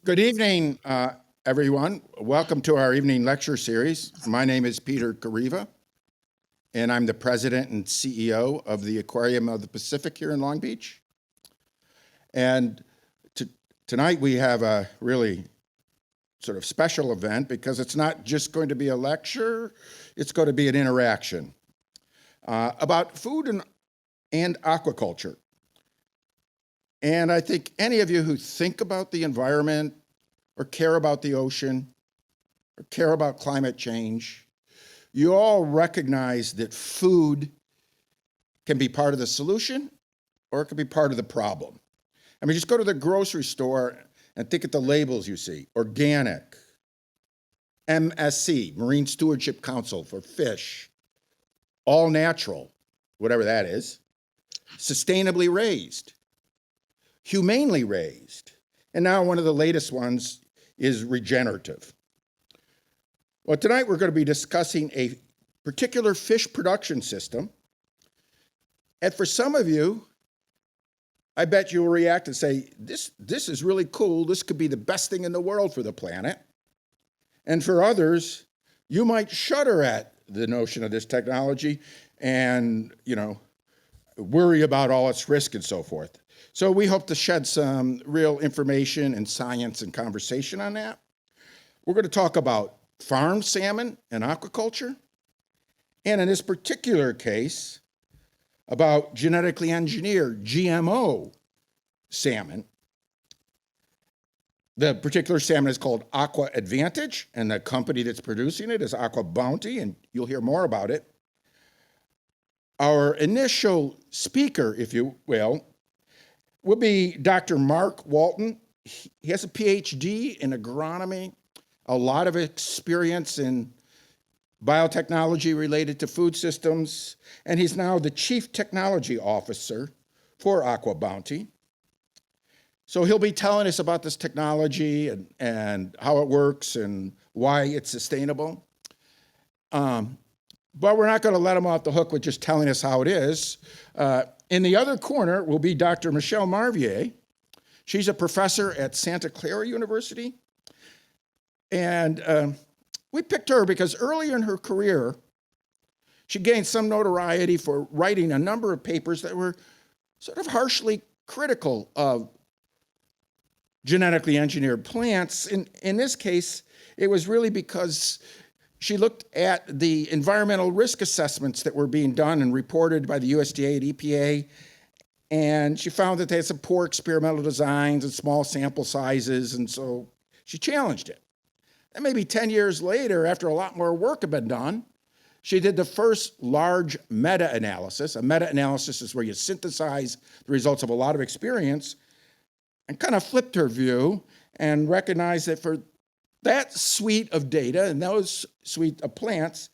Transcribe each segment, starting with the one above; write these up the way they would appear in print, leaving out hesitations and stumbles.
Good evening, everyone. Welcome to our evening lecture series. My name is Peter Kariva, and I'm the president and CEO of the Aquarium of the Pacific here in Long Beach. And tonight we have a really sort of special event because it's not just going to be a lecture, it's going to be an interaction about food and aquaculture. And I think any of you who think about the environment or care about the ocean or care about climate change, you all recognize that food can be part of the solution or it can be part of the problem. I mean, just go to the grocery store and think of the labels you see: organic, MSC, Marine Stewardship Council for fish, all natural, whatever that is, sustainably raised, humanely raised, and now one of the latest ones is regenerative. Well, tonight we're going to be discussing a particular fish production system. And for some of you, I bet you'll react and say, this is really cool. This could be the best thing in the world for the planet. And for others, you might shudder at the notion of this technology and, worry about all its risk and so forth. So we hope to shed some real information and science and conversation on that. We're going to talk about farmed salmon and aquaculture, and in this particular case, about genetically engineered GMO salmon. The particular salmon is called Aqua Advantage, and the company that's producing it is Aqua Bounty, and you'll hear more about it. Our initial speaker, if you will be Dr. Mark Walton. He has a PhD in agronomy, a lot of experience in biotechnology related to food systems, and he's now the Chief Technology Officer for Aqua Bounty. So he'll be telling us about this technology and how it works and why it's sustainable. But we're not going to let him off the hook with just telling us how it is. In the other corner will be Dr. Michelle Marvier. She's a professor at Santa Clara University. And we picked her because earlier in her career, she gained some notoriety for writing a number of papers that were sort of harshly critical of genetically engineered plants. In this case, it was really because she looked at the environmental risk assessments that were being done and reported by the USDA and EPA, and she found that they had some poor experimental designs and small sample sizes, and so she challenged it. And maybe 10 years later, after a lot more work had been done, she did the first large meta-analysis. A meta-analysis is where you synthesize the results of a lot of experience, and kind of flipped her view and recognized that for that suite of data and those suite of plants,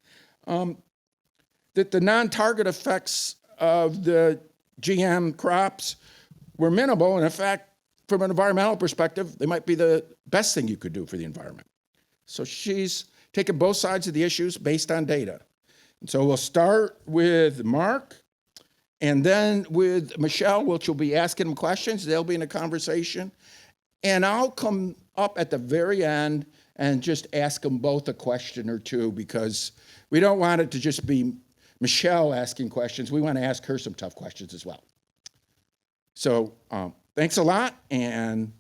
that the non-target effects of the GM crops were minimal. And in fact, from an environmental perspective, they might be the best thing you could do for the environment. So she's taken both sides of the issues based on data. And so we'll start with Mark, and then with Michelle, which will be asking them questions. They'll be in a conversation. And I'll come up at the very end and just ask them both a question or two, because we don't want it to just be Michelle asking questions. We want to ask her some tough questions as well. So thanks a lot, and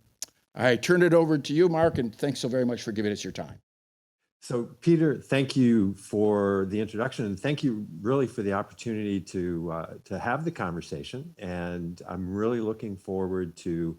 I turn it over to you, Mark, and thanks so very much for giving us your time. So Peter, thank you for the introduction, and thank you really for the opportunity to have the conversation. And I'm really looking forward to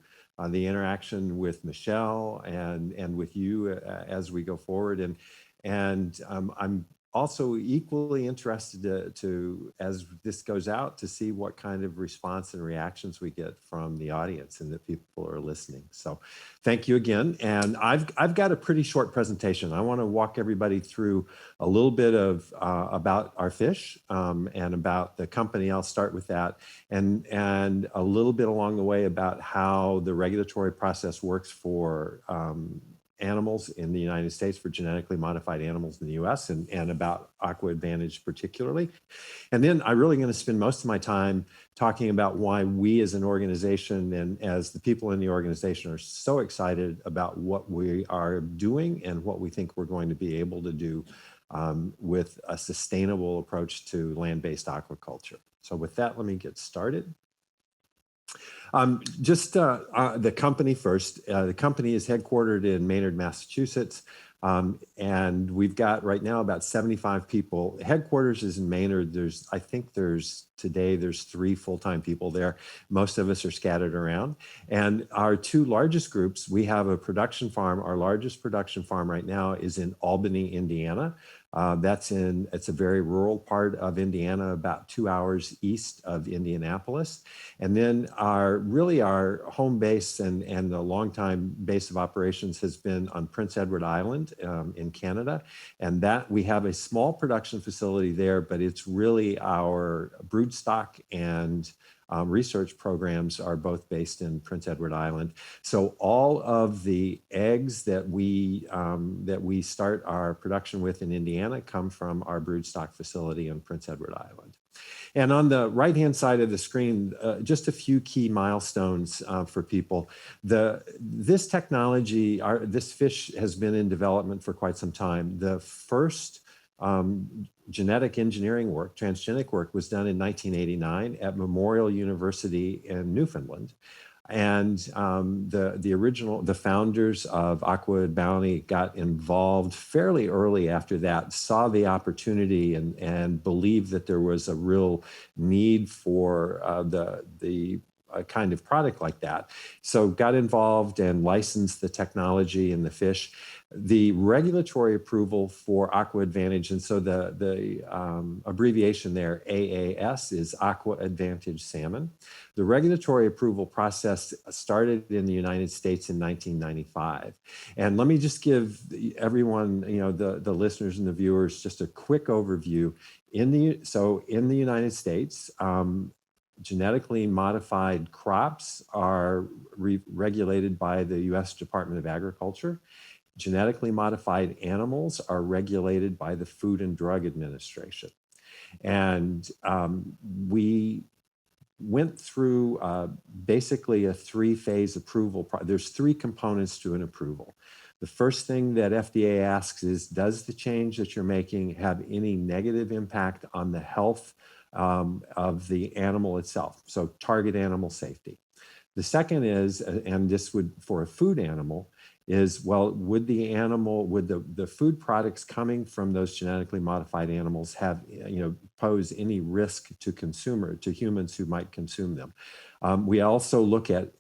the interaction with Michelle and with you as we go forward. And I'm also equally interested to, as this goes out, to see what kind of response and reactions we get from the audience and the people who are listening. So thank you again. And I've got a pretty short presentation. I want to walk everybody through a little bit of about our fish and about the company. I'll start with that, and a little bit along the way about how the regulatory process works for animals in the United States, for genetically modified animals in the US, and about Aqua Advantage particularly. And then I'm really going to spend most of my time talking about why we as an organization and as the people in the organization are so excited about what we are doing and what we think we're going to be able to do with a sustainable approach to land-based aquaculture. So with that, let me get started. Just the company first. The company is headquartered in Maynard, Massachusetts. And we've got right now about 75 people. Headquarters is in Maynard. I think today there's 3 full-time people there. Most of us are scattered around. And our 2 largest groups, we have a production farm. Our largest production farm right now is in Albany, Indiana. It's a very rural part of Indiana, about 2 hours east of Indianapolis. And then our home base and the longtime base of operations has been on Prince Edward Island in Canada. And that we have a small production facility there, but it's really our broodstock and research programs are both based in Prince Edward Island. So all of the eggs that we start our production with in Indiana come from our broodstock facility in Prince Edward Island. And on the right-hand side of the screen, just a few key milestones for people. This technology, this fish has been in development for quite some time. The first genetic engineering work, transgenic work, was done in 1989 at Memorial University in Newfoundland. And the founders of Aqua Bounty got involved fairly early after that, saw the opportunity and believed that there was a real need for a kind of product like that. So got involved and licensed the technology and the fish. The regulatory approval for Aqua Advantage, and so the abbreviation there, AAS, is Aqua Advantage Salmon. The regulatory approval process started in the United States in 1995. And let me just give everyone, the listeners and the viewers, just a quick overview. In the United States, genetically modified crops are regulated by the U.S. Department of Agriculture. Genetically modified animals are regulated by the Food and Drug Administration. And we went through basically a 3-phase approval. There's 3 components to an approval. The first thing that FDA asks is, does the change that you're making have any negative impact on the health of the animal itself? So target animal safety. The second is, and this would for a food animal, is, well, would the food products coming from those genetically modified animals have, pose any risk to humans who might consume them? We also look at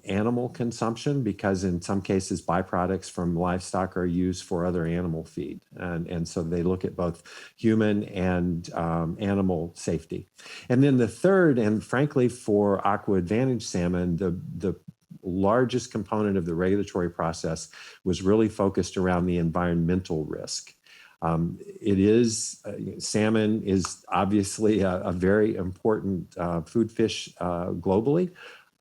animal consumption, because in some cases byproducts from livestock are used for other animal feed. And so they look at both human and animal safety. And then the third, and frankly for Aqua Advantage salmon, the largest component of the regulatory process was really focused around the environmental risk. Salmon is obviously a very important food fish globally.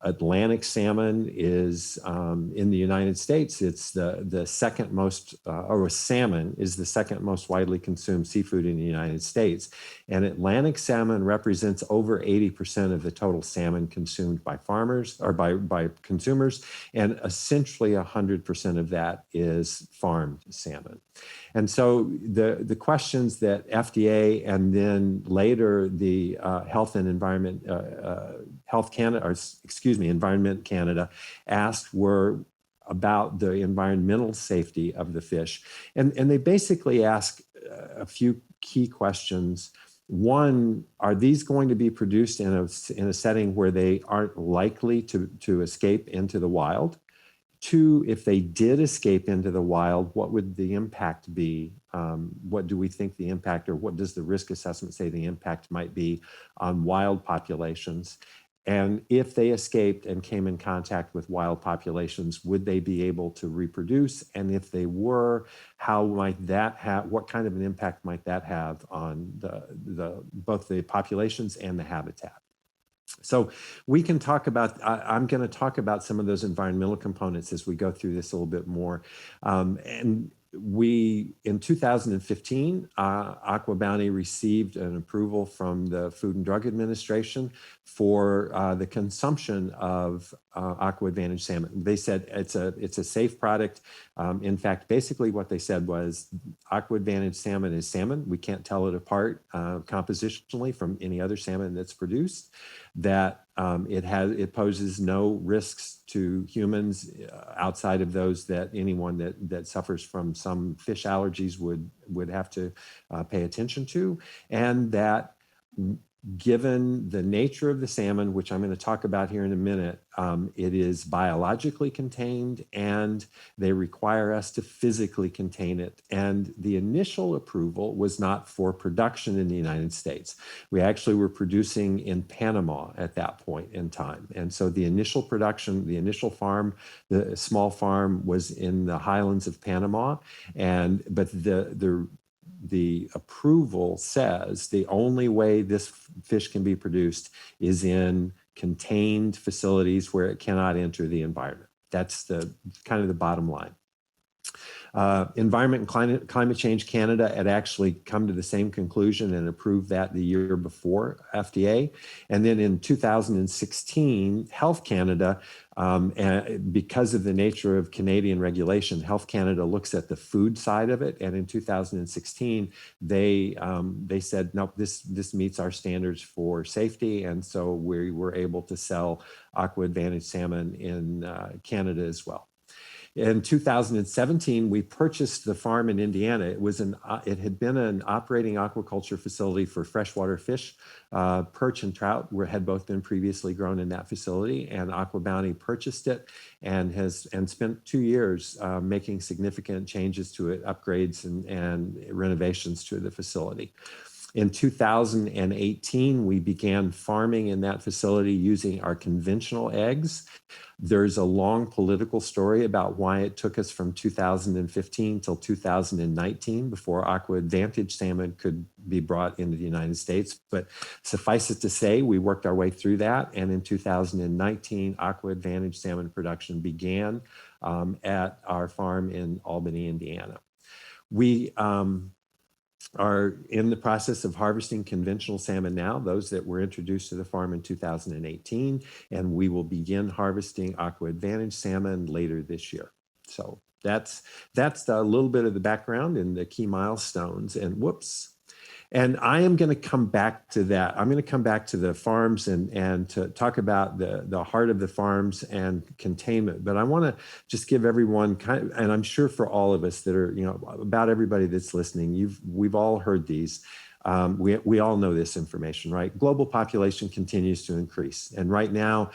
Atlantic salmon is in the United States, it's the second most, or salmon is the second most widely consumed seafood in the United States. And Atlantic salmon represents over 80% of the total salmon consumed by farmers or by consumers. And essentially 100% of that is farmed salmon. And so the questions that FDA and then later the Environment Canada asked were about the environmental safety of the fish. And they basically ask a few key questions. One, are these going to be produced in a setting where they aren't likely to escape into the wild? 2, if they did escape into the wild, what would the impact be? What do we think the impact, or what does the risk assessment say the impact might be on wild populations? And if they escaped and came in contact with wild populations, would they be able to reproduce? And if they were, how might that have, what kind of an impact might that have on both the populations and the habitat? So we can talk about, I'm going to talk about some of those environmental components as we go through this a little bit more. And in 2015, Aqua Bounty received an approval from the Food and Drug Administration for the consumption of Aqua Advantage salmon. They said it's a safe product. In fact, basically what they said was Aqua Advantage salmon is salmon. We can't tell it apart compositionally from any other salmon that's produced. That it poses no risks to humans outside of those that anyone that suffers from some fish allergies would have to pay attention to, and that given the nature of the salmon, which I'm going to talk about here in a minute, it is biologically contained and they require us to physically contain it. And the initial approval was not for production in the United States. We actually were producing in Panama at that point in time. And so the initial production, the initial farm, the small farm was in the highlands of Panama. But the approval says the only way this fish can be produced is in contained facilities where it cannot enter the environment. That's the kind of the bottom line. Environment and Climate Change Canada had actually come to the same conclusion and approved that the year before FDA. And then in 2016, Health Canada, because of the nature of Canadian regulation, Health Canada looks at the food side of it. And in 2016, they said, nope, this meets our standards for safety. And so we were able to sell Aqua Advantage salmon in Canada as well. In 2017, we purchased the farm in Indiana. It had been an operating aquaculture facility for freshwater fish. Perch and trout had both been previously grown in that facility, and Aqua Bounty purchased it and spent 2 years making significant changes to it, upgrades and renovations to the facility. In 2018, we began farming in that facility using our conventional eggs. There's a long political story about why it took us from 2015 till 2019 before Aqua Advantage salmon could be brought into the United States. But suffice it to say, we worked our way through that. And in 2019, Aqua Advantage salmon production began at our farm in Albany, Indiana. We are in the process of harvesting conventional salmon now, those that were introduced to the farm in 2018, and we will begin harvesting Aqua Advantage salmon later this year. So that's a little bit of the background and the key milestones. And I am going to come back to that. I'm going to come back to the farms and to talk about the heart of the farms and containment. But I want to just give everyone and I'm sure for all of us that are, about everybody that's listening, we've all heard these. We all know this information, right? Global population continues to increase. And right now,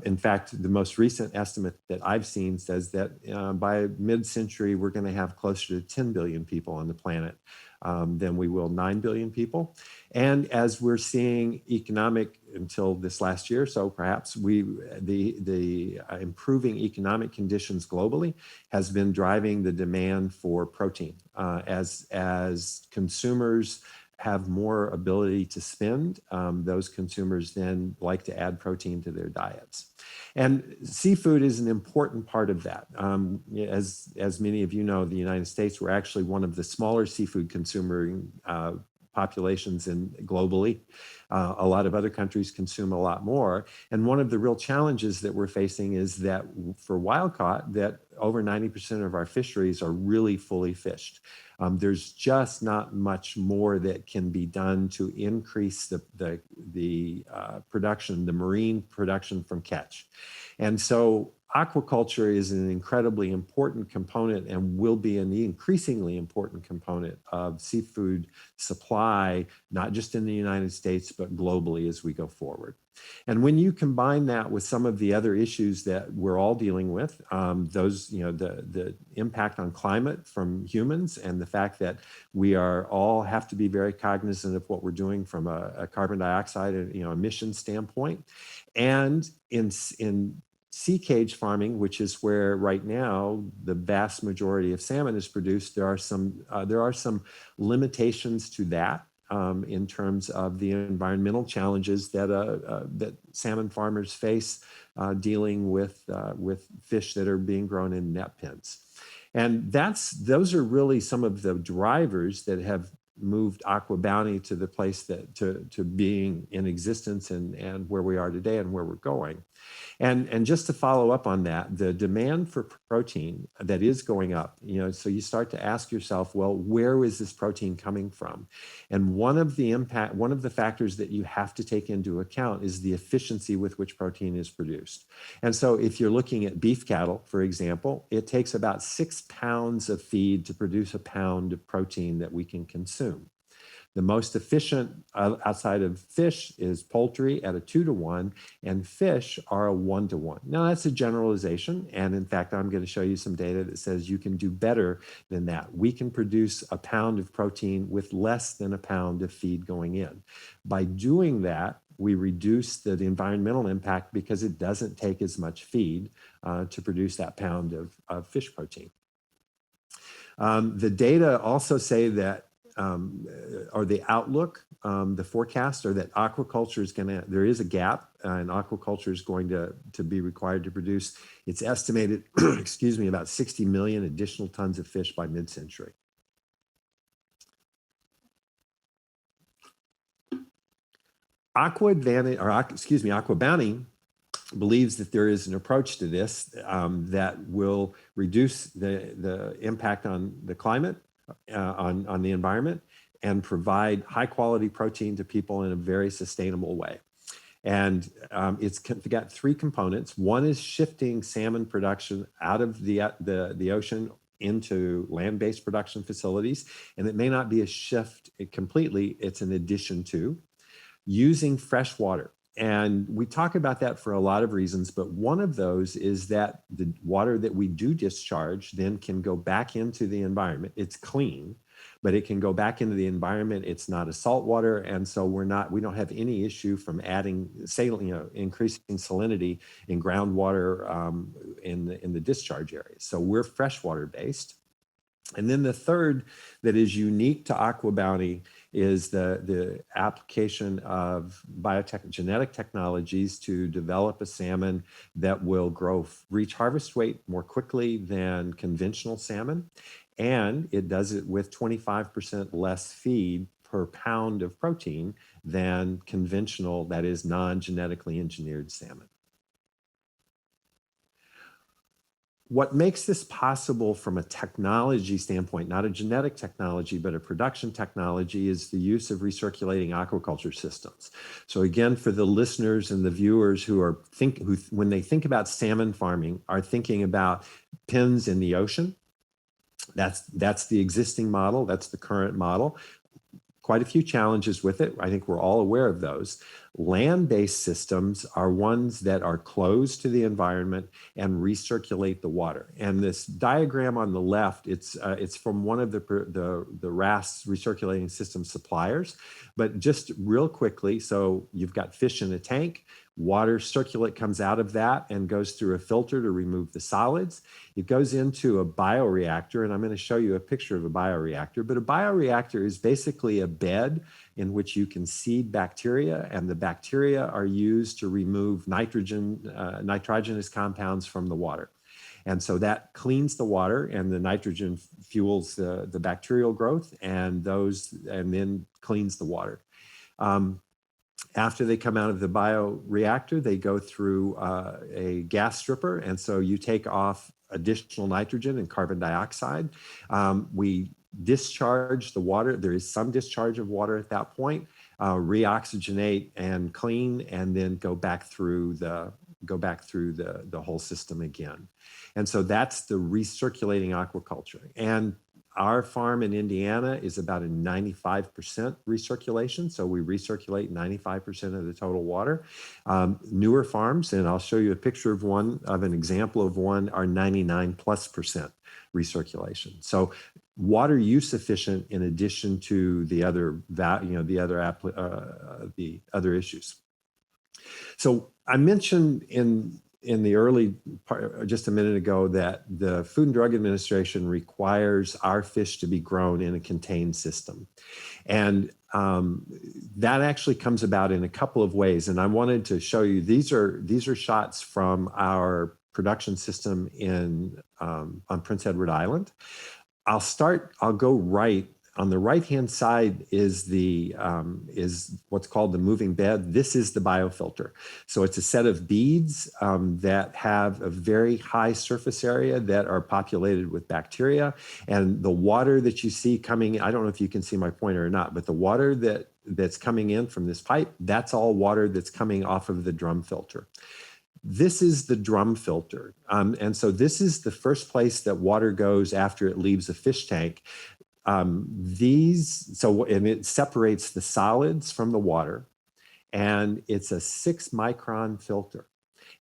in fact, the most recent estimate that I've seen says that by mid-century, we're going to have closer to 10 billion people on the planet than we will 9 billion people. And as we're seeing until this last year, so perhaps the improving economic conditions globally has been driving the demand for protein as consumers have more ability to spend, those consumers then like to add protein to their diets. And seafood is an important part of that. As many of you know, the United States, we're actually one of the smaller seafood consuming populations globally. A lot of other countries consume a lot more. And one of the real challenges that we're facing is that for wild caught, that over 90% of our fisheries are really fully fished. There's just not much more that can be done to increase the production, the marine production from catch. And so aquaculture is an incredibly important component and will be an increasingly important component of seafood supply, not just in the United States, but globally as we go forward. And when you combine that with some of the other issues that we're all dealing with, the impact on climate from humans and the fact that we all have to be very cognizant of what we're doing from a carbon dioxide emission standpoint. And in sea cage farming, which is where right now the vast majority of salmon is produced, there are some limitations to that. in terms of the environmental challenges that salmon farmers face dealing with fish that are being grown in net pens. And those are really some of the drivers that have moved Aqua Bounty to the place that to being in existence and where we are today and where we're going. And just to follow up on that, the demand for protein that is going up, so you start to ask yourself, well, where is this protein coming from? And one of the factors that you have to take into account is the efficiency with which protein is produced. And so if you're looking at beef cattle, for example, it takes about 6 pounds of feed to produce a pound of protein that we can consume. The most efficient outside of fish is poultry at a 2-to-1, and fish are a 1-to-1. Now, that's a generalization. And in fact, I'm going to show you some data that says you can do better than that. We can produce a pound of protein with less than a pound of feed going in. By doing that, we reduce the environmental impact because it doesn't take as much feed to produce that pound of fish protein. The data also say that or the outlook, the forecast, or that aquaculture is there is a gap, and aquaculture is going to be required to produce, it's estimated, excuse me, about 60 million additional tons of fish by mid-century. Aqua Bounty believes that there is an approach to this that will reduce the impact on the climate, on the environment, and provide high quality protein to people in a very sustainable way. And it's got 3 components. One is shifting salmon production out of the ocean into land-based production facilities. And it may not be a shift completely, it's an addition to using fresh water. And we talk about that for a lot of reasons, but one of those is that the water that we do discharge then can go back into the environment. It's clean, but it can go back into the environment. It's not a salt water, and so we don't have any issue from adding increasing salinity in groundwater in the discharge areas. So we're freshwater based. And then the third that is unique to Aqua Bounty is the application of genetic technologies to develop a salmon that will reach harvest weight more quickly than conventional salmon. And it does it with 25% less feed per pound of protein than conventional, that is non-genetically engineered salmon. What makes this possible from a technology standpoint, not a genetic technology, but a production technology, is the use of recirculating aquaculture systems. So again, for the listeners and the viewers who when they think about salmon farming, are thinking about pens in the ocean. That's the existing model. That's the current model. Quite a few challenges with it. I think we're all aware of those. Land-based systems are ones that are closed to the environment and recirculate the water. And this diagram on the left, it's from one of the RAS recirculating system suppliers. But just real quickly, so you've got fish in a tank. Water circulate comes out of that and goes through a filter to remove the solids. It goes into a bioreactor, and I'm going to show you a picture of a bioreactor. But a bioreactor is basically a bed in which you can seed bacteria, and the bacteria are used to remove nitrogenous compounds from the water. And so that cleans the water, and the nitrogen fuels the bacterial growth, and then cleans the water. After they come out of the bioreactor, they go through a gas stripper. And so you take off additional nitrogen and carbon dioxide. We discharge the water. There is some discharge of water at that point, reoxygenate and clean, and then go back through the whole system again. And so that's the recirculating aquaculture. And our farm in Indiana is about a 95% recirculation. So we recirculate 95% of the total water. Newer farms, and I'll show you a picture of an example of one, are 99+% recirculation. So water use efficient in addition to the other issues. So I mentioned in the early part, just a minute ago, that the Food and Drug Administration requires our fish to be grown in a contained system. And that actually comes about in a couple of ways. And I wanted to show you, these are shots from our production system on Prince Edward Island. I'll go right. On the right-hand side is what's called the moving bed. This is the biofilter. So it's a set of beads that have a very high surface area that are populated with bacteria. And the water that you see coming, I don't know if you can see my pointer or not, but the water that's coming in from this pipe, that's all water that's coming off of the drum filter. This is the drum filter. And so this is the first place that water goes after it leaves a fish tank. And it separates the solids from the water, and it's a 6-micron filter.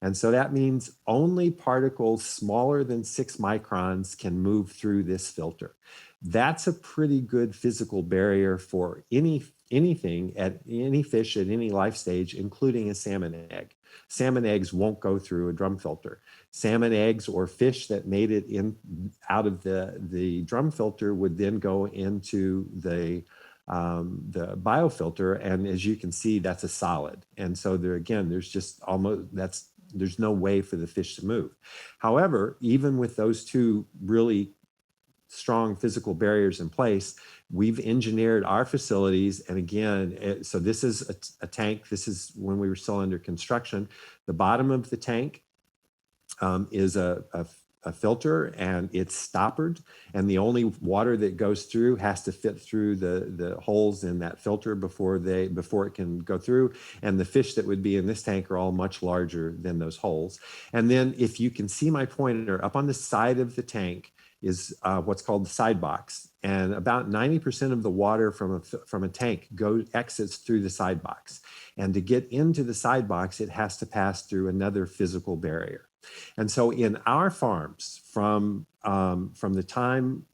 And so that means only particles smaller than 6 microns can move through this filter. That's a pretty good physical barrier for anything at any fish at any life stage, including a salmon egg. Salmon eggs won't go through a drum filter. Salmon eggs or fish that made it out of the drum filter would then go into the biofilter, and as you can see, that's a solid. And so there's no way for the fish to move. However, even with those two really strong physical barriers in place, we've engineered our facilities. And again, so this is a tank. This is when we were still under construction. The bottom of the tank is a filter, and it's stoppered. And the only water that goes through has to fit through the holes in that filter before it can go through. And the fish that would be in this tank are all much larger than those holes. And then if you can see my pointer, up on the side of the tank is what's called the side box. And about 90% of the water from a tank exits through the side box. And to get into the side box, it has to pass through another physical barrier. And so in our farms, from the time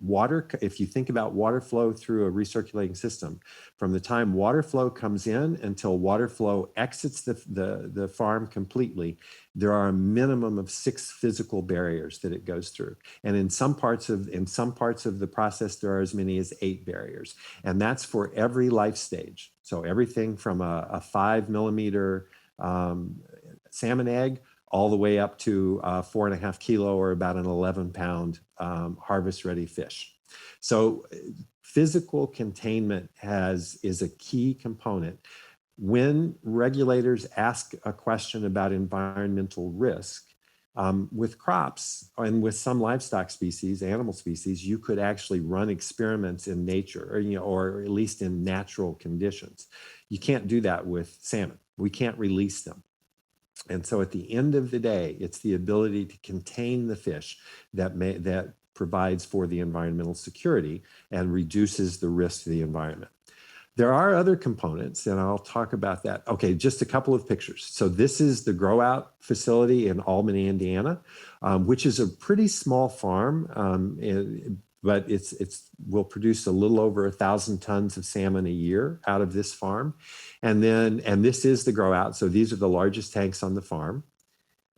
if you think about water flow through a recirculating system, from the time water flow comes in until water flow exits the farm completely, there are a minimum of 6 physical barriers that it goes through. And in some parts of the process, there are as many as 8 barriers. And that's for every life stage. So everything from a 5-millimeter salmon egg all the way up to 4.5 kilo or about an 11-pound harvest-ready fish. So physical containment is a key component. When regulators ask a question about environmental risk, with crops and with some livestock species, animal species, you could actually run experiments in nature, or at least in natural conditions. You can't do that with salmon. We can't release them. And so at the end of the day, it's the ability to contain the fish that provides for the environmental security and reduces the risk to the environment. There are other components, and I'll talk about that. Okay, just a couple of pictures. So this is the grow out facility in Albany, Indiana, which is a pretty small farm, but it will produce a little over 1,000 tons of salmon a year out of this farm. And this is the grow out. So these are the largest tanks on the farm.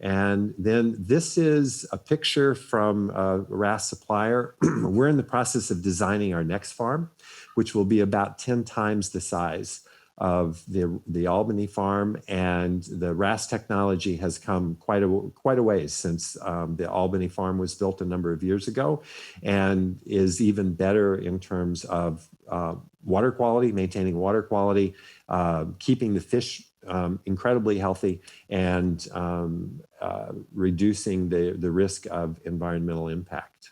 And then this is a picture from a RAS supplier. We're in the process of designing our next farm, which will be about 10 times the size of the Albany farm. And the RAS technology has come quite a ways since the Albany farm was built a number of years ago, and is even better in terms of water quality, maintaining water quality, keeping the fish incredibly healthy, and reducing the risk of environmental impact.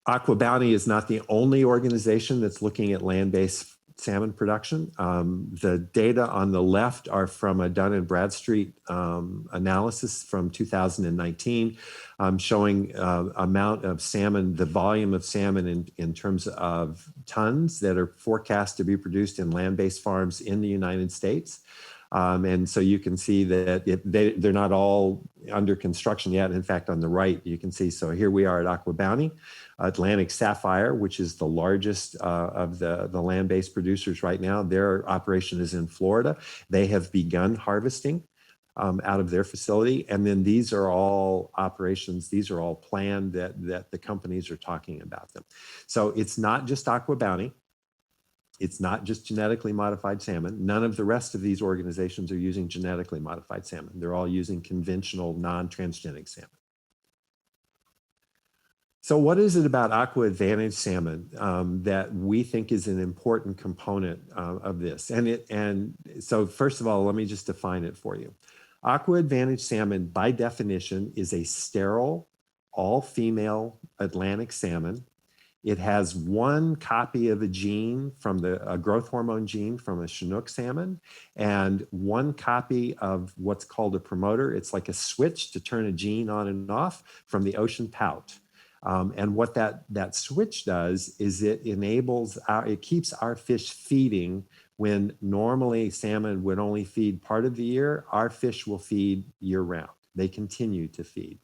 AquaBounty is not the only organization that's looking at land-based salmon production. The data on the left are from a Dun & Bradstreet analysis from 2019, showing amount of salmon, the volume of salmon in terms of tons that are forecast to be produced in land-based farms in the United States. And so you can see that they're not all under construction yet. In fact, on the right, you can see, so here we are at AquaBounty, Atlantic Sapphire, which is the largest of the land-based producers right now. Their operation is in Florida. They have begun harvesting. out of their facility. And then these are all operations, these are all planned that the companies are talking about them. So it's not just Aqua Bounty. It's not just genetically modified salmon. None of the rest of these organizations are using genetically modified salmon. They're all using conventional non-transgenic salmon. So what is it about Aqua Advantage salmon that we think is an important component of this? And so first of all, let me just define it for you. Aqua Advantage salmon, by definition, is a sterile, all-female Atlantic salmon. It has one copy of a gene from a growth hormone gene from a Chinook salmon, and one copy of what's called a promoter. It's like a switch to turn a gene on and off from the ocean pout. And what that switch does is it keeps our fish feeding when normally salmon would only feed part of the year. Our fish will feed year round. They continue to feed.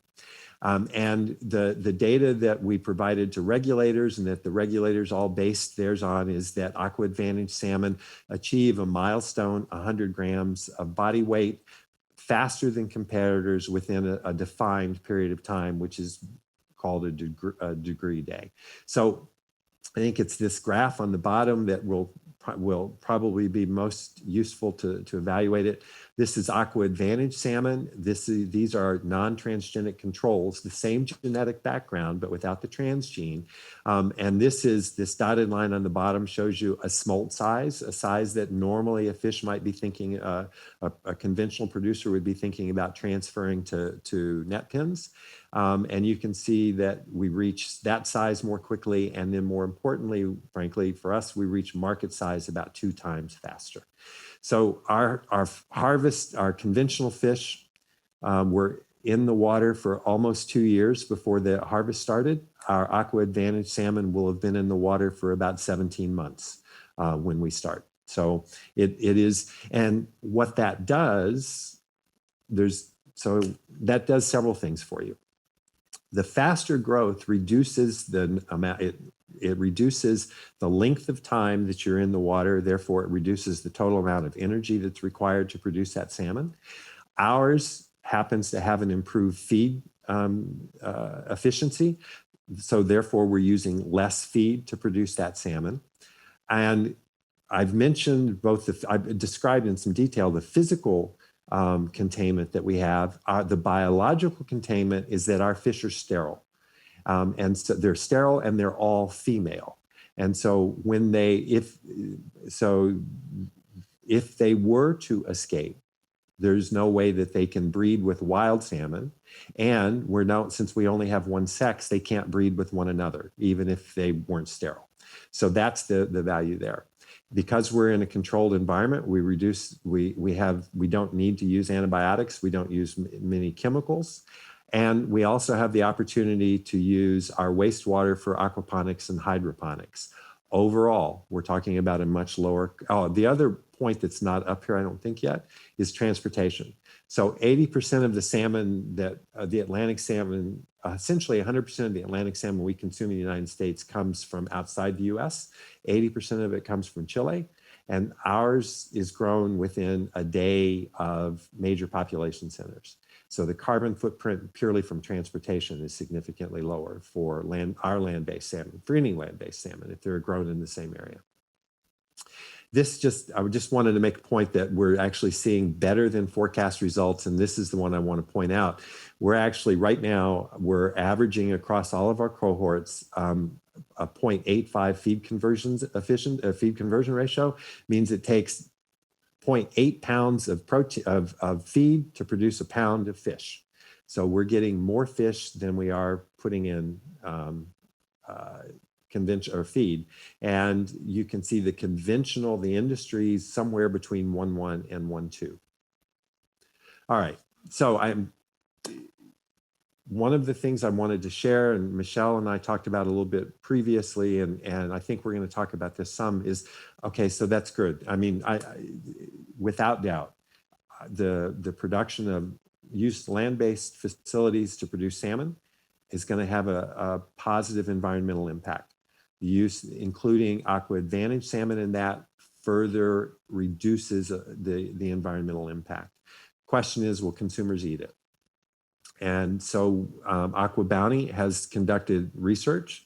And the data that we provided to regulators and that the regulators all based theirs on is that Aqua Advantage salmon achieve a milestone 100 grams of body weight faster than competitors within a defined period of time, which is called a degree day. So I think it's this graph on the bottom that will probably be most useful to evaluate it. This is Aqua Advantage salmon. These are non-transgenic controls, the same genetic background, but without the transgene. And this dotted line on the bottom shows you a smolt size, a size that normally a fish might be thinking, a conventional producer would be thinking about transferring to net pins. And you can see that we reach that size more quickly. And then more importantly, frankly, for us, we reach market size about 2 times faster. So our harvest, our conventional fish were in the water for almost 2 years before the harvest started. Our Aqua Advantage salmon will have been in the water for about 17 months when we start. So it is, and what that does, that does several things for you. The faster growth reduces the amount, it reduces the length of time that you're in the water. Therefore, it reduces the total amount of energy that's required to produce that salmon. Ours happens to have an improved feed efficiency. So therefore, we're using less feed to produce that salmon. And I've mentioned I've described in some detail the physical containment that we have. The biological containment is that our fish are sterile. And so they're sterile and they're all female. And so if they were to escape, there's no way that they can breed with wild salmon. And since we only have one sex, they can't breed with one another, even if they weren't sterile. So that's the value there. Because we're in a controlled environment, we don't need to use antibiotics. We don't use many chemicals. And we also have the opportunity to use our wastewater for aquaponics and hydroponics. Overall, we're talking about a much lower, the other point that's not up here, I don't think yet, is transportation. So 80% of the salmon the Atlantic salmon, essentially 100% of the Atlantic salmon we consume in the United States comes from outside the US. 80% of it comes from Chile. And ours is grown within a day of major population centers. So the carbon footprint purely from transportation is significantly lower for our land-based salmon, for any land-based salmon, if they're grown in the same area. I just wanted to make a point that we're actually seeing better than forecast results, and this is the one I want to point out. We're actually, right now, we're averaging across all of our cohorts a 0.85 feed conversion ratio, means it takes 0.8 pounds of protein of feed to produce a pound of fish. So we're getting more fish than we are putting in conventional or feed. And you can see the industry is somewhere between 1.1 and 1.2. All right. So one of the things I wanted to share, and Michelle and I talked about a little bit previously, and I think we're going to talk about this some, is, okay, so that's good. I mean, without doubt, the production of used land-based facilities to produce salmon is going to have a positive environmental impact. The use, including Aqua Advantage salmon in that, further reduces the environmental impact. question is, will consumers eat it? And so Aqua Bounty has conducted research,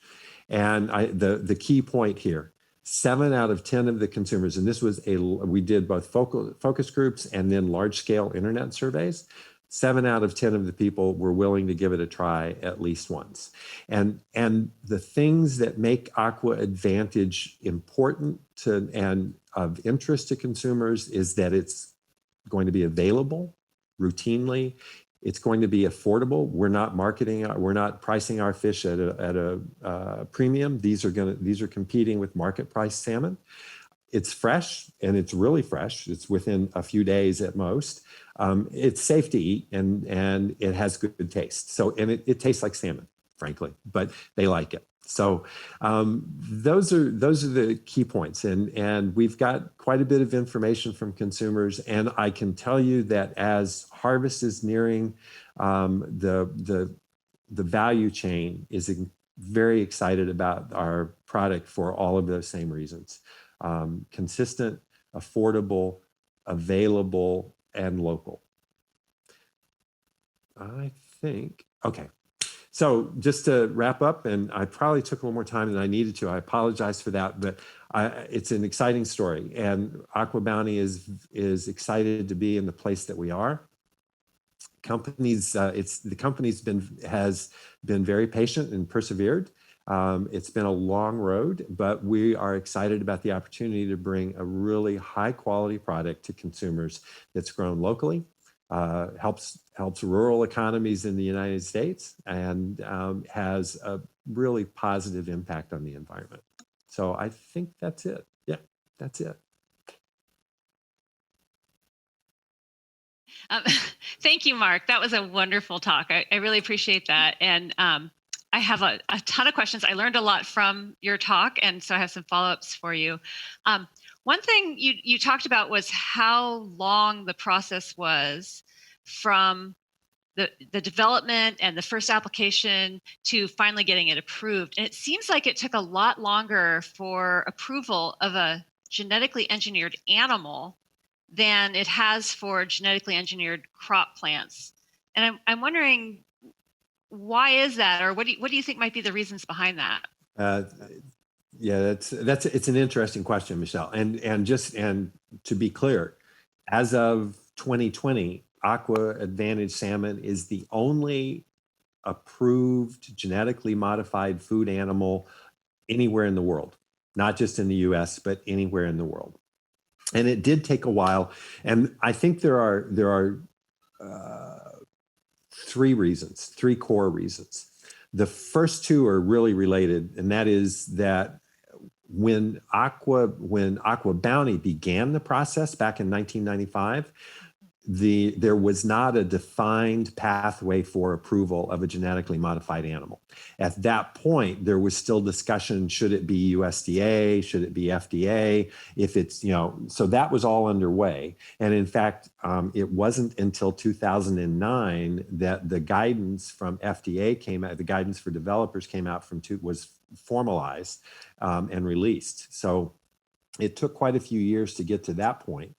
and the key point here, 7 out of 10 of the consumers, and this was we did both focus groups and then large scale internet surveys. 7 out of 10 of the people were willing to give it a try at least once. And the things that make Aqua Advantage important to and of interest to consumers is that it's going to be available routinely. It's going to be affordable. We're not pricing our fish at a premium. These are competing with market price salmon. It's fresh, and it's really fresh. It's within a few days at most. It's safe to eat, and it has good taste. So, and it tastes like salmon, frankly, but they like it. So those are the key points, and we've got quite a bit of information from consumers, and I can tell you that as harvest is nearing, the value chain is very excited about our product for all of those same reasons: consistent, affordable, available, and local. I think okay. So just to wrap up, and I probably took a little more time than I needed to. I apologize for that, but it's an exciting story, and Aqua Bounty is excited to be in the place that we are. The company's has been very patient and persevered. It's been a long road, but we are excited about the opportunity to bring a really high quality product to consumers that's grown locally. Helps rural economies in the United States, and has a really positive impact on the environment. So I think that's it. Yeah, that's it. Thank you, Mark. That was a wonderful talk. I really appreciate that. And I have a ton of questions. I learned a lot from your talk, and so I have some follow-ups for you. One thing you talked about was how long the process was from the development and the first application to finally getting it approved. And it seems like it took a lot longer for approval of a genetically engineered animal than it has for genetically engineered crop plants. And I'm wondering, why is that, or what do you think might be the reasons behind that? Yeah, it's an interesting question, Michelle. And to be clear, as of 2020, Aqua Advantage salmon is the only approved genetically modified food animal anywhere in the world, not just in the US, but anywhere in the world. And it did take a while. And I think there are 3 core reasons. The first 2 are really related, and that is that when Aqua Bounty began the process back in 1995, there was not a defined pathway for approval of a genetically modified animal. At that point, there was still discussion: should it be USDA, should it be FDA? If it's, so that was all underway. And in fact, it wasn't until 2009 that the guidance from FDA came out. The guidance for developers came out was formalized and released. So it took quite a few years to get to that point.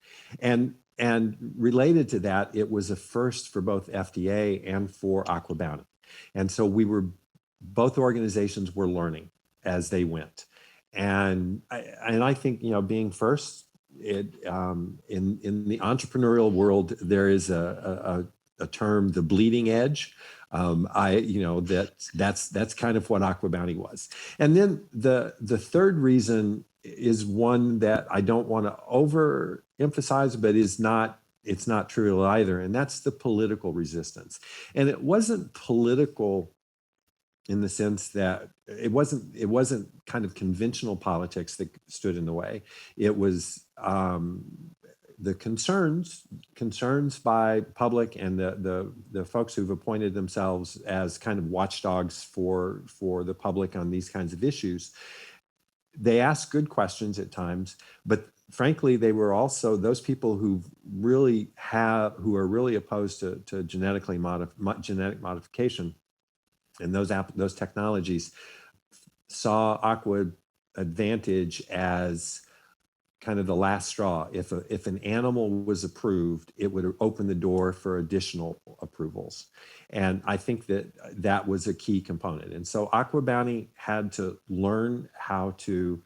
And related to that, it was a first for both FDA and for Aqua Bounty. And so both organizations were learning as they went. And I think, being first, in the entrepreneurial world, there is a term, the bleeding edge. That's kind of what Aqua Bounty was. And then the third reason is one that I don't want to overemphasize, but it's not true either. And that's the political resistance. And it wasn't political in the sense that it wasn't kind of conventional politics that stood in the way. It was the concerns by public and the folks who've appointed themselves as kind of watchdogs for the public on these kinds of issues. They asked good questions at times, but frankly, they were also those people who are really opposed to genetic modification, and those technologies saw Aqua Advantage as kind of the last straw. If an animal was approved, it would open the door for additional approvals. And I think that was a key component. And so Aqua Bounty had to learn how to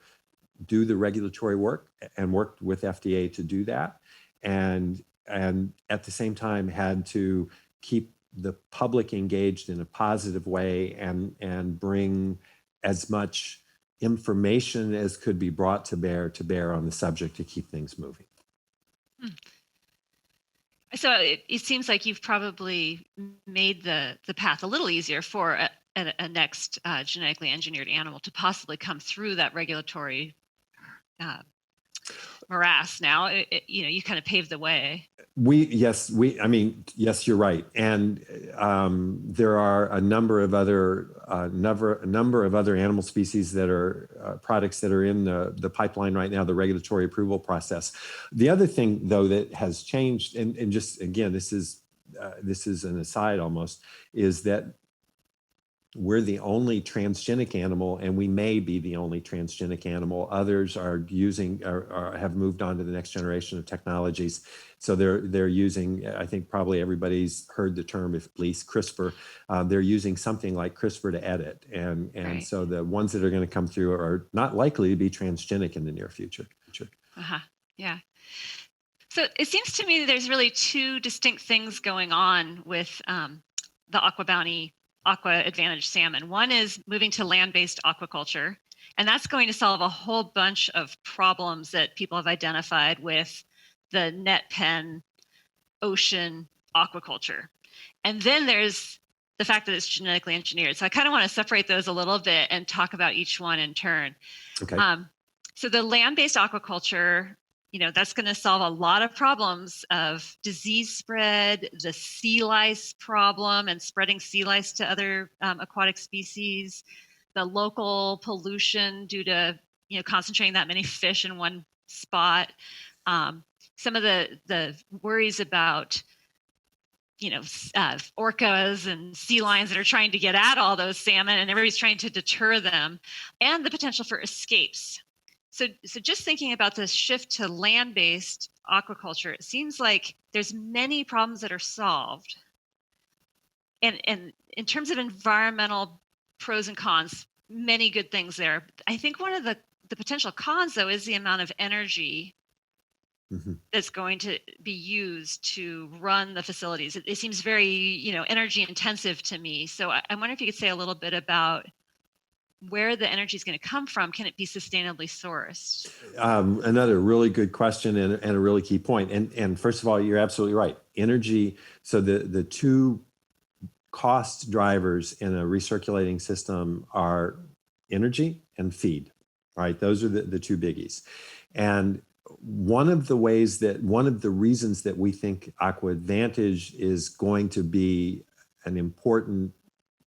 do the regulatory work and worked with FDA to do that. And at the same time had to keep the public engaged in a positive way and bring as much information as could be brought to bear on the subject to keep things moving. So it seems like you've probably made the path a little easier for a next genetically engineered animal to possibly come through that regulatory morass. Now, you kind of paved the way. Yes, you're right. And there are a number of other animal species that are products that are in the pipeline right now, the regulatory approval process. The other thing, though, that has changed, and just again, this is an aside almost, is that we're the only transgenic animal, and we may be the only transgenic animal. Others are using or have moved on to the next generation of technologies. So they're using, I think probably everybody's heard the term, at least CRISPR. They're using something like CRISPR to edit. And Right. So the ones that are going to come through are not likely to be transgenic in the near future. Yeah. So it seems to me that there's really two distinct things going on with the Aqua Bounty Aqua Advantage salmon. One is moving to land-based aquaculture, and that's going to solve a whole bunch of problems that people have identified with the net pen ocean aquaculture. And then there's the fact that it's genetically engineered. So I kind of want to separate those a little bit and talk about each one in turn. Okay. So the land-based aquaculture, that's going to solve a lot of problems of disease spread, the sea lice problem and spreading sea lice to other aquatic species, the local pollution due to, concentrating that many fish in one spot. Some of the worries about, orcas and sea lions that are trying to get at all those salmon, and everybody's trying to deter them, and the potential for escapes. So just thinking about this shift to land-based aquaculture, it seems like there's many problems that are solved. And in terms of environmental pros and cons, many good things there. I think one of the potential cons, though, is the amount of energy that's going to be used to run the facilities. It seems very, energy intensive to me. So I wonder if you could say a little bit about where the energy is going to come from. Can it be sustainably sourced? Another really good question and a really key point. And first of all, you're absolutely right. Energy. So the two cost drivers in a recirculating system are energy and feed. Right? Those are the two biggies. And one of the reasons that we think Aqua Advantage is going to be an important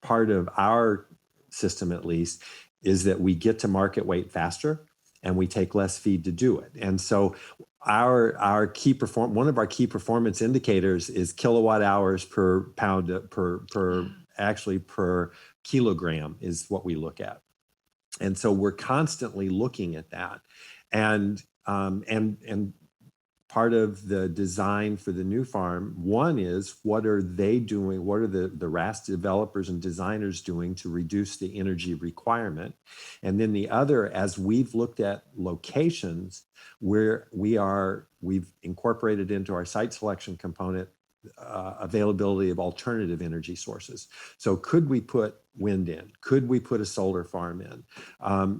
part of our system, at least, is that we get to market weight faster and we take less feed to do it. And so one of our key performance indicators is kilowatt hours per pound per kilogram is what we look at. And so we're constantly looking at that. And part of the design for the new farm, one is what are they doing? What are the RAS developers and designers doing to reduce the energy requirement? And then the other, as we've looked at locations where we've incorporated into our site selection component availability of alternative energy sources. So could we put wind in? Could we put a solar farm in?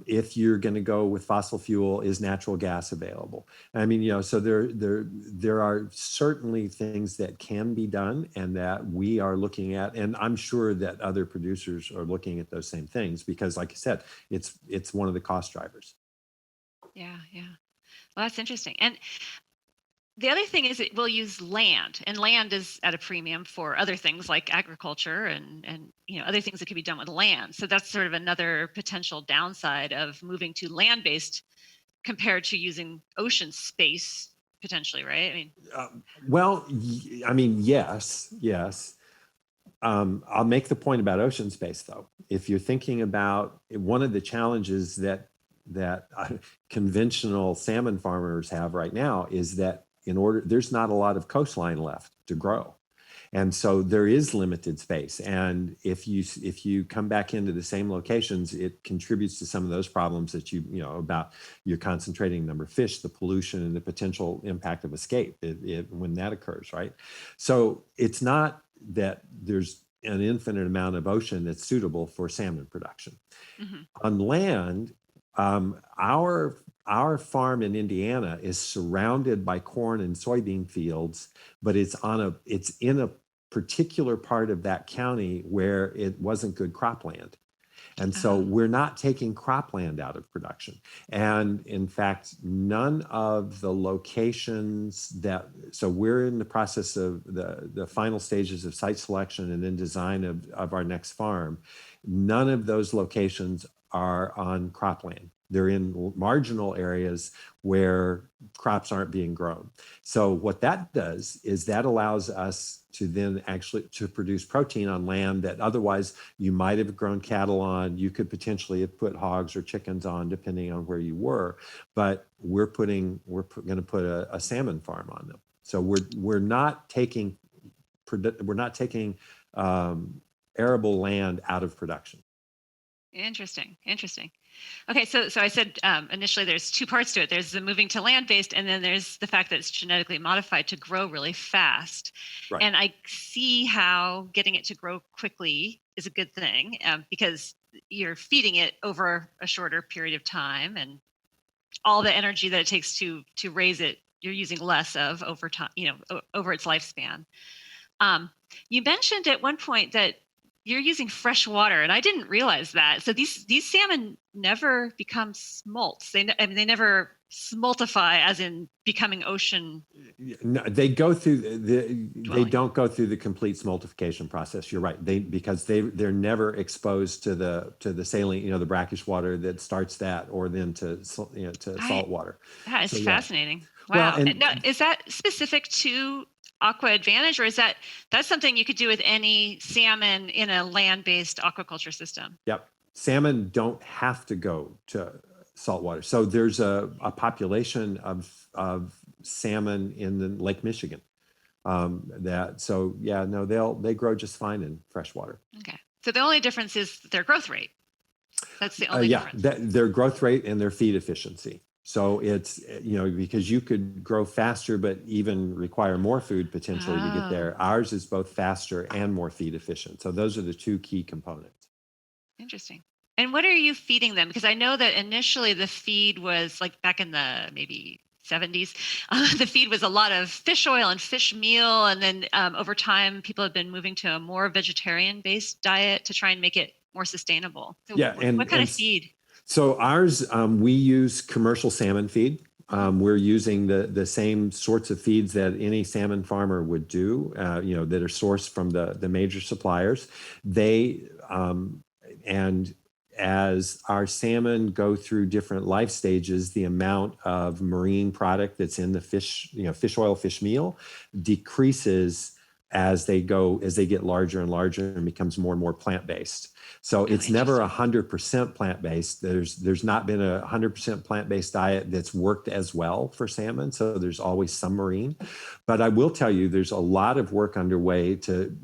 If you're going to go with fossil fuel, is natural gas available? I mean, so there are certainly things that can be done and that we are looking at, and I'm sure that other producers are looking at those same things because, like I said, it's one of the cost drivers. Yeah. Well, that's interesting. And the other thing is it will use land, and land is at a premium for other things like agriculture and other things that could be done with land. So that's sort of another potential downside of moving to land-based compared to using ocean space potentially, right? Yes. I'll make the point about ocean space, though. If you're thinking about one of the challenges that conventional salmon farmers have right now is that there's not a lot of coastline left to grow. And so there is limited space. And if you come back into the same locations, it contributes to some of those problems that about you're concentrating number of fish, the pollution, and the potential impact of escape when that occurs, right? So it's not that there's an infinite amount of ocean that's suitable for salmon production. Mm-hmm. On land, our farm in Indiana is surrounded by corn and soybean fields, but it's in a particular part of that county where it wasn't good cropland. And so we're not taking cropland out of production. And in fact, none of the locations so we're in the process of the final stages of site selection and then design of our next farm. None of those locations are on cropland. They're in marginal areas where crops aren't being grown. So what that does is that allows us to then actually to produce protein on land that otherwise you might have grown cattle on. You could potentially have put hogs or chickens on, depending on where you were. But we're going to put a salmon farm on them. So we're not taking arable land out of production. Interesting. Okay, so I said initially there's two parts to it. There's the moving to land-based, and then there's the fact that it's genetically modified to grow really fast. Right. And I see how getting it to grow quickly is a good thing because you're feeding it over a shorter period of time, and all the energy that it takes to raise it, you're using less of over time, over its lifespan. You mentioned at one point that you're using fresh water, and I didn't realize that. So these salmon never become smolts. They never smoltify, as in becoming ocean. No, they go through they don't go through the complete smoltification process. You're right. Because they're never exposed to the saline, the brackish water that starts that, or then to salt water. That is fascinating. Wow. Well, now, is that specific to Aqua Advantage, or is that's something you could do with any salmon in a land-based aquaculture system? Yep. Salmon don't have to go to saltwater. So there's a population of salmon in the Lake Michigan they grow just fine in freshwater. Okay. So the only difference is their growth rate. That's the only difference. Their growth rate and their feed efficiency. So it's, because you could grow faster, but even require more food potentially to get there. Ours is both faster and more feed efficient. So those are the two key components. Interesting. And what are you feeding them? Because I know that initially the feed was like back in the maybe 70s, the feed was a lot of fish oil and fish meal. And then over time, people have been moving to a more vegetarian-based diet to try and make it more sustainable. So what kind of feed? So ours, we use commercial salmon feed. We're using the same sorts of feeds that any salmon farmer would do, that are sourced from the major suppliers. And as our salmon go through different life stages, the amount of marine product that's in the fish, fish oil, fish meal, decreases as they get larger and larger and becomes more and more plant-based. So it's never 100% plant-based. There's not been a 100% plant-based diet that's worked as well for salmon. So there's always some marine. But I will tell you, there's a lot of work underway to,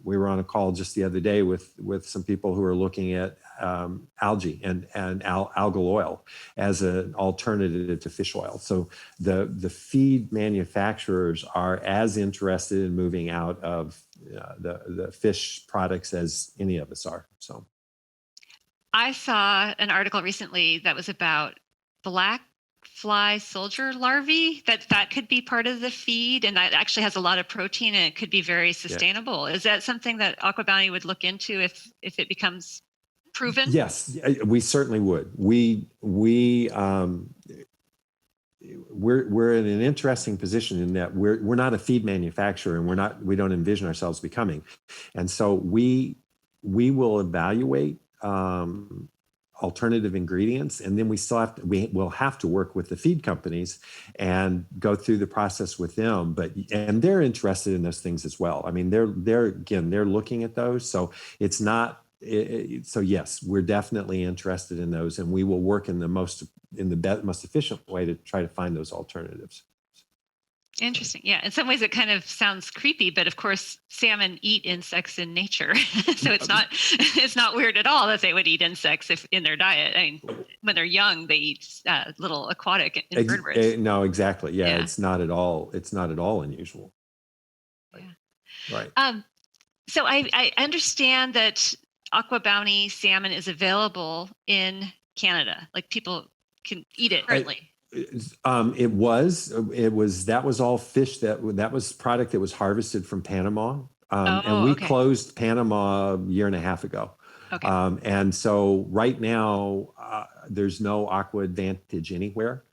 we were on a call just the other day with some people who are looking at algae and algal oil as an alternative to fish oil. So the feed manufacturers are as interested in moving out of the fish products as any of us are. So I saw an article recently that was about black fly soldier larvae that could be part of the feed, and that actually has a lot of protein and it could be very sustainable. Is that something that Aqua Bounty would look into if it becomes proven? Yes, we certainly would. We're in an interesting position in that we're not a feed manufacturer, and we don't envision ourselves becoming. And so we will evaluate alternative ingredients, and then we'll have to work with the feed companies and go through the process with them. And they're interested in those things as well. I mean, they're looking at those. So it's not so yes, we're definitely interested in those, and we will work in the most efficient way to try to find those alternatives. Interesting. Yeah. In some ways, it kind of sounds creepy, but of course, salmon eat insects in nature, so it's not weird at all that they would eat insects if in their diet. I mean, when they're young, they eat little aquatic invertebrates. No, exactly. Yeah, Yeah. it's not at all unusual. Yeah. Right. So I understand that Aqua Bounty salmon is available in Canada. Like people can eat it currently. It was that was all fish that was product that was harvested from Panama. And we Okay. closed Panama a year and a half ago. Okay. And so right now there's no Aqua Advantage anywhere.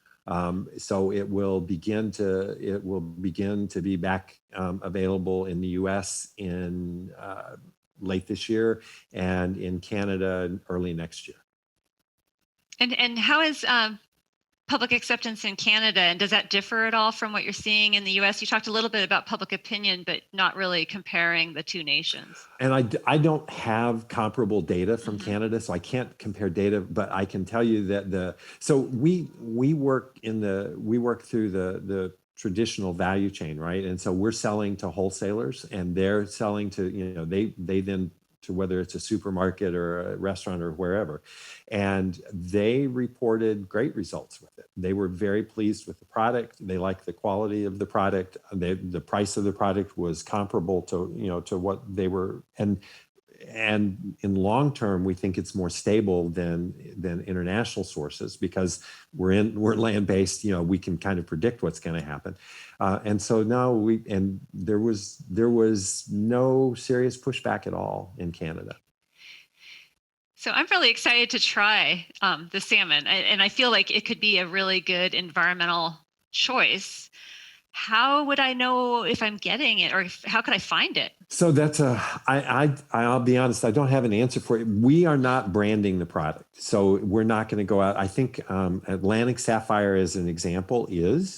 So it will begin to be back available in the U.S. in late this year, and in Canada early next year. And how is public acceptance in Canada, and does that differ at all from what you're seeing in the U.S.? You talked a little bit about public opinion, but not really comparing the two nations. And I don't have comparable data from Canada, so I can't compare data, but I can tell you that we work through the traditional value chain, right? And so we're selling to wholesalers, and they're selling to, they then to whether it's a supermarket or a restaurant or wherever. And they reported great results with it. They were very pleased with the product. They liked the quality of the product. The price of the product was comparable to what they were. And in long term, we think it's more stable than international sources, because we're land based. We can kind of predict what's going to happen, and so now there was no serious pushback at all in Canada. So I'm really excited to try the salmon, and I feel like it could be a really good environmental choice. How would I know if I'm getting it, or how could I find it? So that's I'll be honest, I don't have an answer for it. We are not branding the product, so we're not going to go out. I think Atlantic Sapphire, as an example,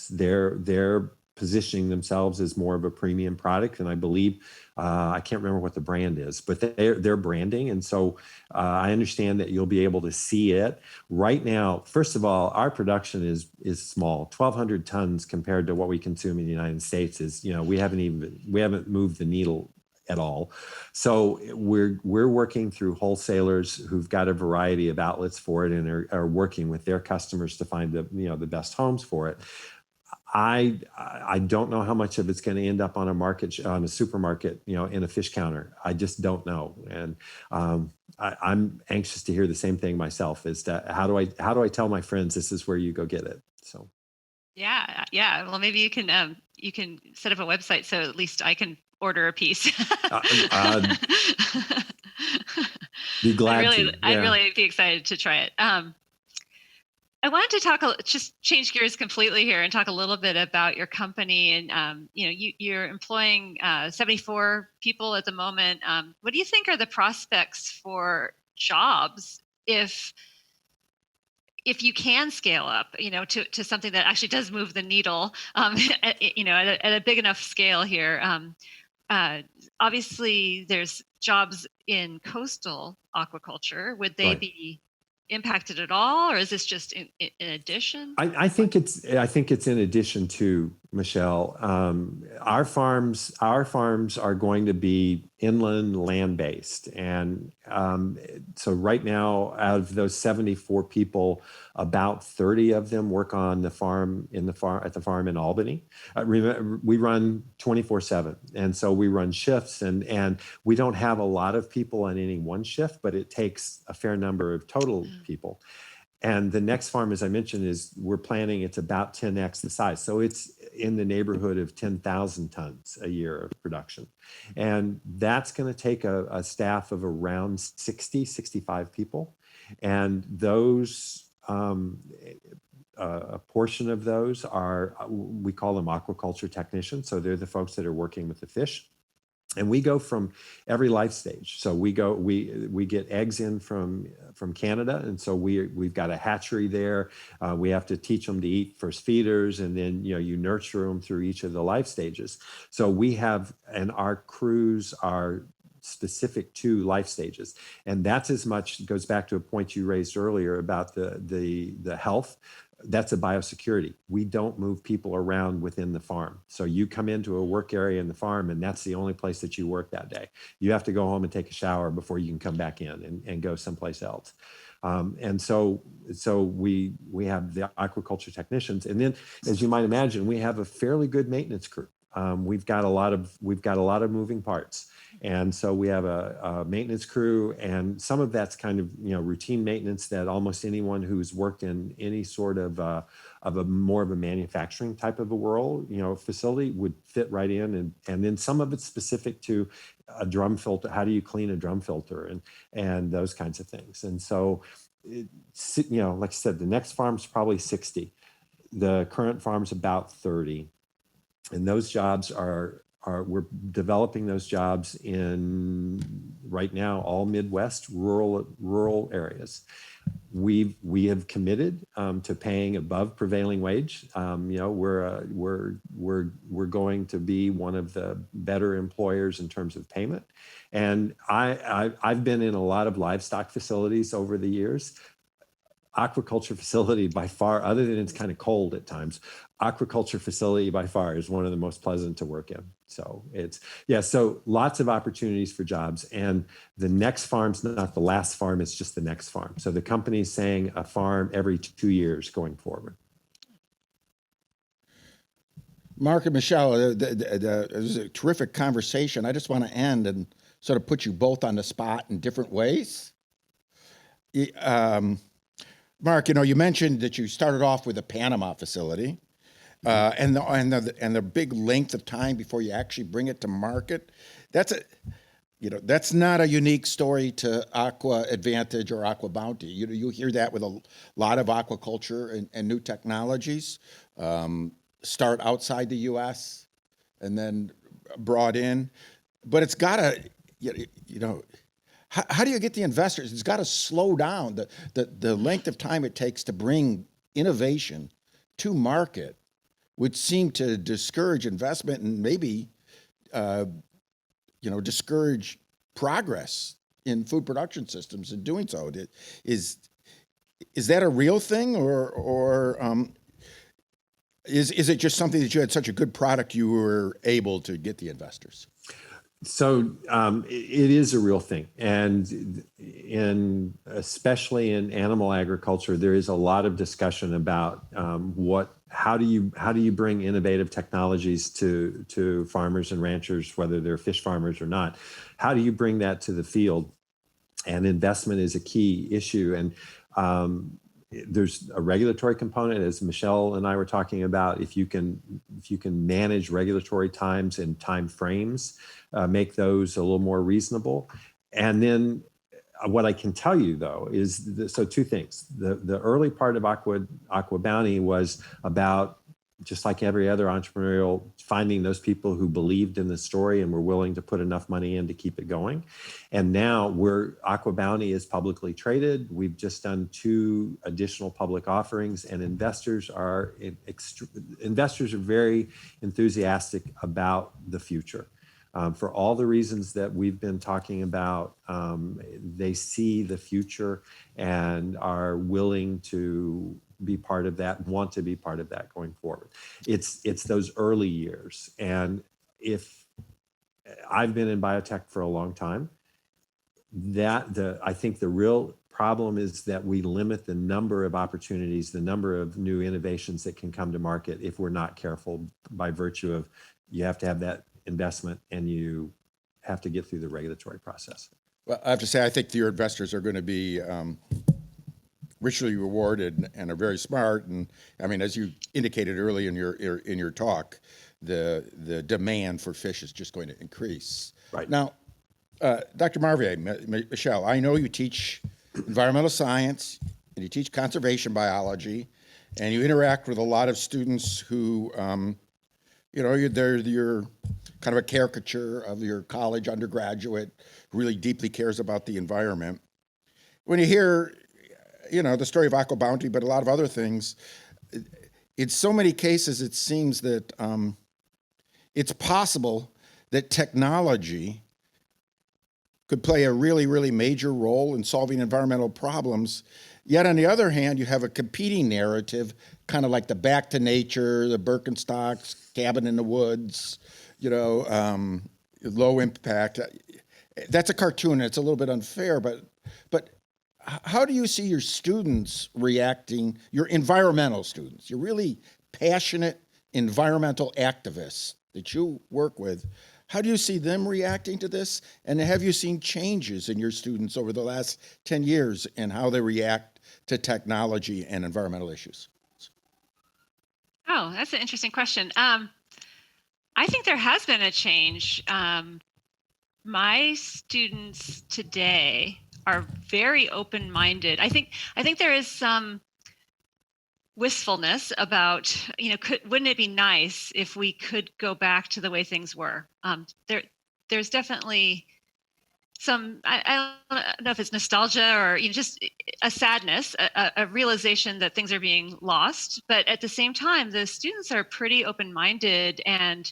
they're positioning themselves as more of a premium product, and I believe I can't remember what the brand is, but they're branding, and so I understand that you'll be able to see it. Right now, first of all, our production is small. 1,200 tons compared to what we consume in the United States is, we haven't moved the needle at all. So we're working through wholesalers who've got a variety of outlets for it, and are working with their customers to find the best homes for it. I don't know how much of it's going to end up on a supermarket, in a fish counter. I just don't know. And I'm anxious to hear the same thing myself, as to how do I tell my friends this is where you go get it? So. Yeah. Well, maybe you can set up a website so at least I can order a piece. Be glad to. Yeah. I'd really be excited to try it. I wanted to just change gears completely here and talk a little bit about your company. And you're employing 74 people at the moment. What do you think are the prospects for jobs if you can scale up, to something that actually does move the needle, at a big enough scale here? Obviously, there's jobs in coastal aquaculture. Would they be impacted at all, or is this just in addition? I think it's in addition to, Michelle. Our farms are going to be inland, land based, and so right now, out of those 74 people, about 30 of them work on the farm at the farm in Albany. We run 24/7, and so we run shifts, and we don't have a lot of people on any one shift, but it takes a fair number of total people. And the next farm, as I mentioned, we're planning, it's about 10x the size. So it's in the neighborhood of 10,000 tons a year of production. And that's going to take a staff of around 65 people. And those, a portion of those we call them aquaculture technicians. So they're the folks that are working with the fish. And we go from every life stage. So we get eggs in from Canada, and so we've got a hatchery there. We have to teach them to eat first feeders, and then you nurture them through each of the life stages. So we have, and our crews are specific to life stages. And that's as much, goes back to a point you raised earlier about the health. That's a biosecurity. We don't move people around within the farm. So you come into a work area in the farm, and that's the only place that you work that day. You have to go home and take a shower before you can come back in and go someplace else. And so we have the aquaculture technicians, and then, as you might imagine, we have a fairly good maintenance crew. We've got a lot of moving parts, and so we have a maintenance crew, and some of that's kind of routine maintenance that almost anyone who's worked in any sort of a more of a manufacturing type of a world, facility would fit right in, and then some of it's specific to a drum filter. How do you clean a drum filter and those kinds of things? And so, like I said, the next farm's probably 60. The current farm's about 30. And those jobs we're developing those jobs in right now, all Midwest rural areas. We have committed to paying above prevailing wage. We're going to be one of the better employers in terms of payment. And I've been in a lot of livestock facilities over the years. Aquaculture facility by far, other than it's kind of cold at times, aquaculture facility by far is one of the most pleasant to work in. So so lots of opportunities for jobs. And the next farm's not the last farm, it's just the next farm. So the company's saying a farm every 2 years going forward. Mark and Michelle, it was a terrific conversation. I just want to end and sort of put you both on the spot in different ways. Mark, you mentioned that you started off with a Panama facility, and the big length of time before you actually bring it to market. That's not a unique story to Aqua Advantage or Aqua Bounty. You hear that with a lot of aquaculture and new technologies. Start outside the U.S. and then brought in, but it's got to, How do you get the investors? It's got to slow down the length of time it takes to bring innovation to market would seem to discourage investment and maybe, discourage progress in food production systems in doing so. Is that a real thing, or is it just something that you had such a good product you were able to get the investors? So it is a real thing, and especially in animal agriculture, there is a lot of discussion about how do you bring innovative technologies to farmers and ranchers, whether they're fish farmers or not. How do you bring that to the field? And investment is a key issue, and there's a regulatory component, as Michelle and I were talking about. If you can manage regulatory times and time frames, make those a little more reasonable. And then what I can tell you, though, is two things. The early part of Aqua Bounty was about, just like every other entrepreneurial, finding those people who believed in the story and were willing to put enough money in to keep it going. And now Aqua Bounty is publicly traded. We've just done 2 additional public offerings, and investors are very enthusiastic about the future. For all the reasons that we've been talking about, they see the future and are willing to be part of that, want to be part of that going forward. It's those early years. And if I've been in biotech for a long time, I think the real problem is that we limit the number of opportunities, the number of new innovations that can come to market if we're not careful, by virtue of you have to have that investment and you have to get through the regulatory process. Well, I have to say, I think your investors are going to be richly rewarded and are very smart. And I mean, as you indicated early in your talk, the demand for fish is just going to increase. Right. Now, Dr. Marvier, Michelle, I know you teach environmental science and you teach conservation biology, and you interact with a lot of students who, you're kind of a caricature of your college undergraduate who really deeply cares about the environment. When you hear, the story of Aqua Bounty, but a lot of other things, in so many cases, it seems that it's possible that technology could play a really, really major role in solving environmental problems. Yet on the other hand, you have a competing narrative, kind of like the Back to Nature, the Birkenstocks, Cabin in the Woods, low impact. That's a cartoon. It's a little bit unfair, but how do you see your students reacting, your environmental students, your really passionate environmental activists that you work with? How do you see them reacting to this? And have you seen changes in your students over the last 10 years in how they react to technology and environmental issues? Oh, that's an interesting question. I think there has been a change. My students today are very open-minded. I think there is some wistfulness about, wouldn't it be nice if we could go back to the way things were? There's definitely some, I don't know if it's nostalgia or just a sadness, a realization that things are being lost. But at the same time, the students are pretty open-minded. And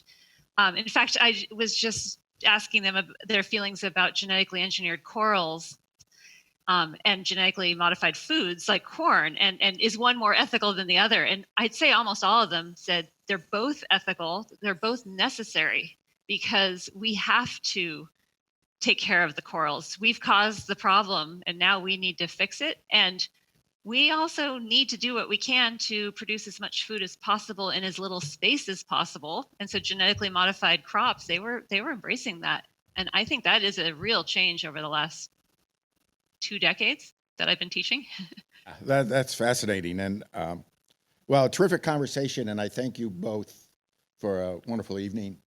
in fact, I was just asking them their feelings about genetically engineered corals and genetically modified foods like corn, and is one more ethical than the other? And I'd say almost all of them said they're both ethical, they're both necessary, because we have to take care of the corals. We've caused the problem and now we need to fix it. And we also need to do what we can to produce as much food as possible in as little space as possible. And so genetically modified crops, they were embracing that. And I think that is a real change over the last 2 decades that I've been teaching. That's fascinating. And well, a terrific conversation. And I thank you both for a wonderful evening.